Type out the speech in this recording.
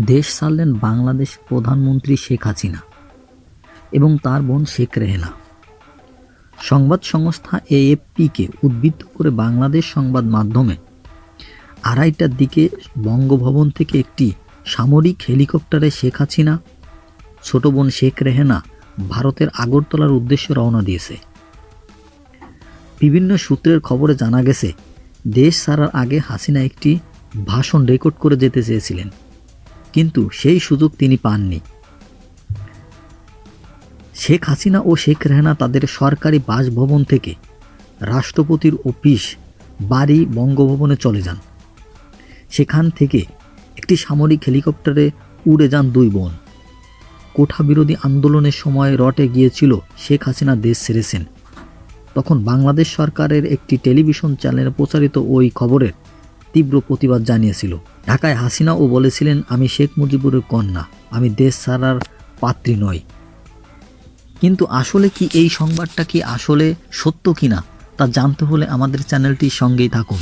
দেশ ছাড়লেন বাংলাদেশ প্রধানমন্ত্রী শেখ হাসিনা এবং তার বোন শেখ রেহেনা। সংবাদ সংস্থা এএফপিকে উদ্ধৃত করে বাংলাদেশ সংবাদ মাধ্যমে 2:30টার দিকে বঙ্গভবন থেকে একটি সামরিক হেলিকপ্টারে শেখ হাসিনা, ছোট বোন শেখ রেহেনা ভারতের আগরতলার উদ্দেশ্যে রওনা দিয়েছে। বিভিন্ন সূত্রের খবরে জানা গেছে, দেশ ছাড়ার আগে হাসিনা একটি ভাষণ রেকর্ড করে যেতে চেয়েছিলেন, কিন্তু সেই সুযোগ তিনি পাননি। শেখ হাসিনা ও শেখ রেহেনা তাদের সরকারি বাসভবন থেকে রাষ্ট্রপতির অফিস বাড়ি বঙ্গভবনে চলে যান। সেখান থেকে একটি সামরিক হেলিকপ্টারে উড়ে যান দুই বোন। কোঠা বিরোধী আন্দোলনের সময় রটে গিয়েছিল শেখ হাসিনা দেশ ছেড়েছেন। তখন বাংলাদেশ সরকারের একটি টেলিভিশন চ্যানেলে প্রচারিত ওই খবরের তীব্র প্রতিবাদ জানিয়েছিল। ঢাকায় হাসিনাও বলেছিলেন, আমি শেখ মুজিবুরের কন্যা, আমি দেশ ছাড়ার পাত্রী নই। কিন্তু আসলে কি এই সংবাদটা কি আসলে সত্য কিনা তা জানতে হলে আমাদের চ্যানেলটির সঙ্গেই থাকুন।